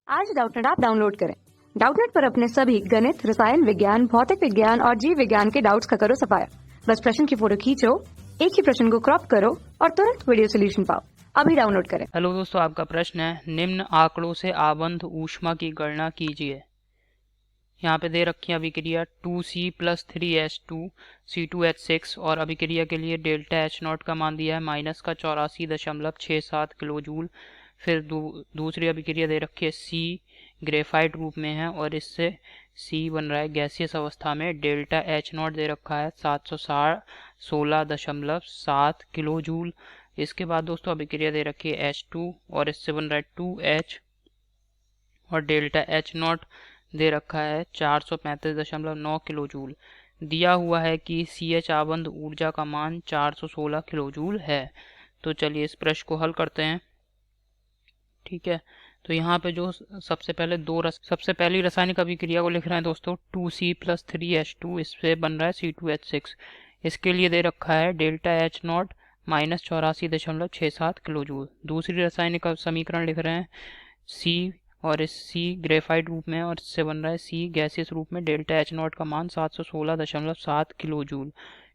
आज Doubtnut app download करें। Doubtnut पर अपने सभी गणित, रसायन विज्ञान, भौतिक विज्ञान और जीव विज्ञान के डाउट्स का करो सफाया। बस प्रश्न की फोटो खींचो, एक ही प्रश्न को क्रॉप करो और तुरंत वीडियो सोल्यूशन पाओ। अभी डाउनलोड करें। हेलो दोस्तों, आपका प्रश्न है निम्न आंकड़ों से आबंध ऊष्मा की गणना कीजिए। यहाँ पे दे रखी है अभिक्रिया 2C+3H2 C2H6 और अभिक्रिया के लिए डेल्टा H नॉट का मान दिया है -84.67 किलो जूल। फिर दूसरी अभिक्रिया दे रखी है C ग्रेफाइट रूप में है और इससे C बन रहा है गैसियस अवस्था में। डेल्टा H नॉट दे रखा है 716.7 किलो जूल। इसके बाद दोस्तों अभिक्रिया दे रखी है H2 और इससे बन रहा है 2H और डेल्टा H नॉट दे रखा है 435.9 किलो जूल। दिया हुआ है कि CH आबंध ऊर्जा का मान 416 किलो जूल है। तो चलिए इस प्रश्न को हल करते हैं। ठीक है, तो यहाँ पे जो सबसे पहली रासायनिक अभिक्रिया को लिख रहे हैं दोस्तों 2C+3H2, इससे बन रहा है C2H6। इसके लिए दे रखा है delta H not -84.67 kilo joule. दूसरी रासायनिक समीकरण लिख रहे हैं C और इस C ग्रेफाइट रूप में और इससे बन रहा है C गैसियस रूप में। डेल्टा H नॉट का मान 716.7 किलो जूल।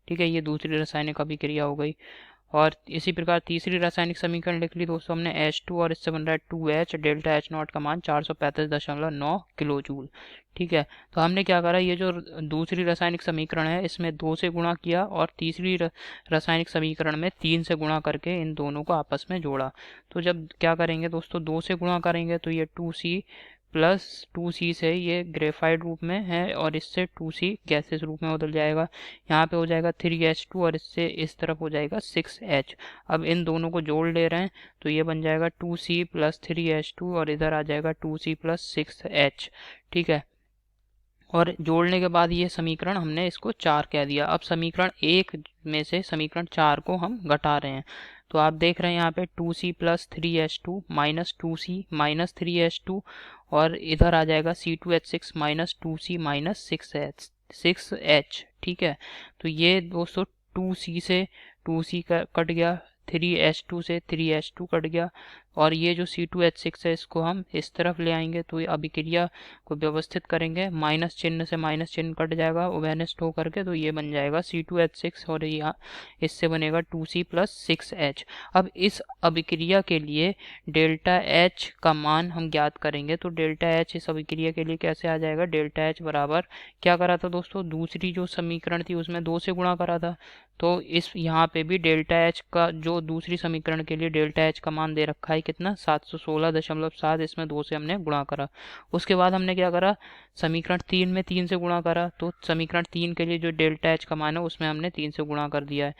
ठीक है, ये दूसरी रासायनिक अभिक्रिया हो गई। और इसी प्रकार तीसरी रासायनिक समीकरण लिख ली दोस्तों हमने H2 और इससे बन रहा है 2H, डेल्टा H नॉट का मान 435.9 किलो जूल। ठीक है, तो हमने क्या करा, ये जो दूसरी रासायनिक समीकरण है इसमें 2 से गुणा किया और तीसरी रासायनिक समीकरण में 3 से गुणा करके इन दोनों को आपस में जोड़ा। तो जब क्या करेंगे दोस्तों, 2 से गुणा करेंगे तो ये 2C से ये ग्रेफाइट रूप में है और इससे 2C गैसेस रूप में बदल जाएगा। यहाँ पे हो जाएगा 3H2 और इससे इस तरफ हो जाएगा 6H। अब इन दोनों को जोड़ ले रहे हैं तो ये बन जाएगा 2C+3H2 और इधर आ जाएगा 2C+6H। ठीक है, और जोड़ने के बाद ये समीकरण हमने इसको 4 कह दिया। अब समीकरण 1 में से समीकरण 4 को हम घटा रहे हैं। तो आप देख रहे हैं यहाँ पे 2C+3H2 -2C-3H2 और इधर आ जाएगा C2H6 -2C-6H। ठीक है, तो ये दोस्तों 2C से 2C का कट गया, 3H2 से 3H2 कट गया और ये जो C2H6 है इसको हम इस तरफ ले आएंगे तो ये अभिक्रिया को व्यवस्थित करेंगे, माइनस चिन्ह से माइनस चिन्ह कट जाएगा उभयनिष्ठ होकर के, तो ये बन जाएगा C2H6 और यहाँ इससे बनेगा 2C+6H। अब इस अभिक्रिया के लिए डेल्टा H का मान हम ज्ञात करेंगे। तो डेल्टा H इस अभिक्रिया के लिए कैसे आ जाएगा, डेल्टा H बराबर क्या करा था दोस्तों, दूसरी जो समीकरण थी उसमें 2 से गुणा करा था। तो इस यहाँ पे भी डेल्टा H का जो दूसरी समीकरण के लिए डेल्टा H का मान दे रखा है कितना 716.7, इसमें 2 से हमने गुणा करा। उसके बाद हमने क्या करा, समीकरण 3 में 3 से गुणा करा। तो समीकरण 3 के लिए जो डेल्टा H का मान है उसमें हमने 3 से गुणा कर दिया है।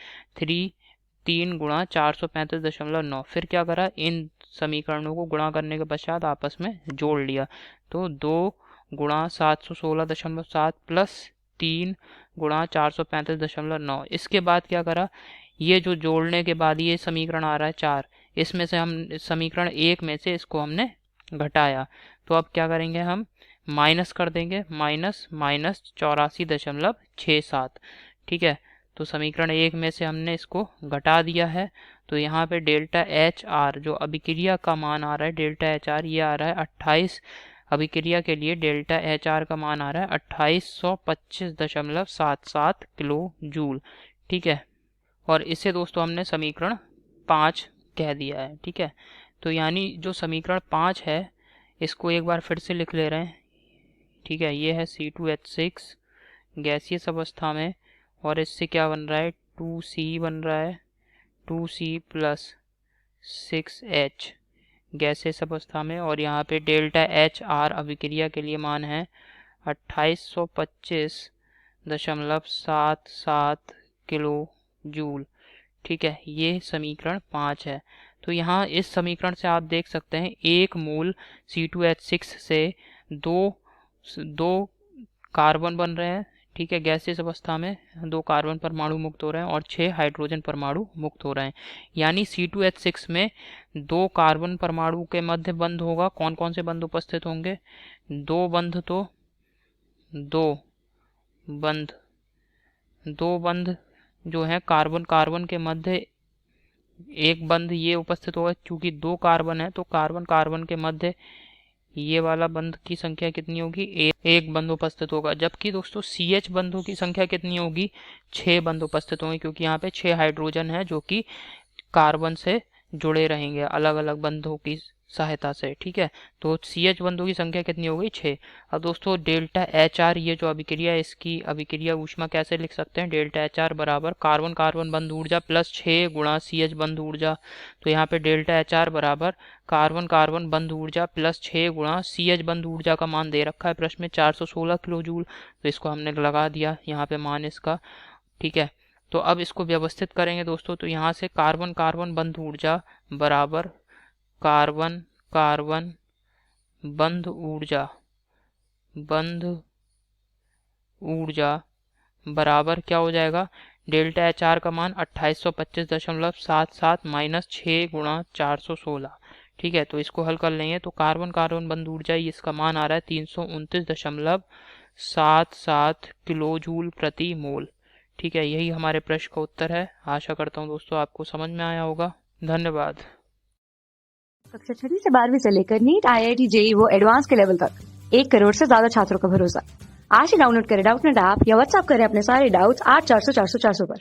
3 गुणा 435.9। फिर क्या करा, इन समीकरणों को गुणा करने के पश्चात आपस में जोड़ लिया। तो 2 गुणा 716.7 प्लस 3 गुणा 435.9। इसके बाद क्या करा, ये जो जोड़ने के बाद ये समीकरण आ रहा है 4, इसमें से हम समीकरण 1 में से इसको हमने घटाया। तो अब क्या करेंगे, हम माइनस कर देंगे, -84.67। ठीक है, तो समीकरण 1 में से हमने इसको घटा दिया है। तो यहाँ पे डेल्टा HR जो अभिक्रिया का मान आ रहा है, डेल्टा HR ये आ रहा है 28। अभिक्रिया के लिए डेल्टा HR का मान आ रहा है 2825.77 किलो जूल। ठीक है, और इसे दोस्तों हमने समीकरण 5 कह दिया है। ठीक है, तो यानी जो समीकरण 5 है इसको एक बार फिर से लिख ले रहे हैं। ठीक है, ये है C2H6 गैसियस अवस्था में और इससे क्या बन रहा है, 2C बन रहा है, 2C+6H गैसियस अवस्था में। और यहाँ पे डेल्टा HR अभिक्रिया के लिए मान है 2825.77 किलो जूल। ठीक है, ये समीकरण 5 है। तो यहाँ इस समीकरण से आप देख सकते हैं एक मूल C2H6 से दो कार्बन बन रहे हैं। ठीक है, गैसियस अवस्था में 2 कार्बन परमाणु मुक्त हो रहे हैं और 6 हाइड्रोजन परमाणु मुक्त हो रहे हैं। यानी C2H6 में 2 कार्बन परमाणु के मध्य बंध होगा। कौन कौन से बंध उपस्थित होंगे, 2 बंध, तो 2 बंध जो है कार्बन कार्बन के मध्य एक बंध ये उपस्थित होगा। क्योंकि 2 कार्बन है तो कार्बन कार्बन के मध्य ये वाला बंध की संख्या कितनी होगी, एक बंध उपस्थित होगा। जबकि दोस्तों CH बंधों की संख्या कितनी होगी, 6 बंध उपस्थित होंगे, क्योंकि यहाँ पे 6 हाइड्रोजन है जो कि कार्बन से जुड़े रहेंगे अलग अलग बंधों की सहायता से। ठीक है, तो CH बंधों की संख्या कितनी हो गई, 6। अब दोस्तों डेल्टा HR ये जो अभिक्रिया है, इसकी अभिक्रिया ऊष्मा कैसे लिख सकते हैं, डेल्टा HR बराबर कार्बन कार्बन बंध ऊर्जा प्लस 6 गुणा CH बंध ऊर्जा। तो यहाँ पे डेल्टा HR बराबर कार्बन कार्बन बंध ऊर्जा प्लस 6 गुणा CH बंध ऊर्जा का मान दे रखा है प्रश्न में 416 किलो जूल। तो इसको हमने लगा दिया यहाँ पे मान इसका। ठीक है, तो अब इसको व्यवस्थित करेंगे दोस्तों, तो यहाँ से कार्बन कार्बन बंध ऊर्जा बराबर कार्बन कार्बन बंध ऊर्जा बराबर क्या हो जाएगा, डेल्टा HR का मान 2825.77 माइनस 6 गुणा 416। ठीक है, तो इसको हल कर लेंगे तो कार्बन कार्बन बंध ऊर्जा इसका मान आ रहा है 329.77 किलो जूल प्रति मोल। ठीक है, यही हमारे प्रश्न का उत्तर है। आशा करता हूँ दोस्तों आपको समझ में आया होगा। धन्यवाद। कक्षा 6 से 12वीं से लेकर नीट, IIT, JEE वो एडवांस के लेवल तक 1 करोड़ से ज्यादा छात्रों का भरोसा। आज ही डाउनलोड करें डाउटनेट ऐप या व्हाट्सएप करें अपने सारे डाउट्स 8400 400 400 पर।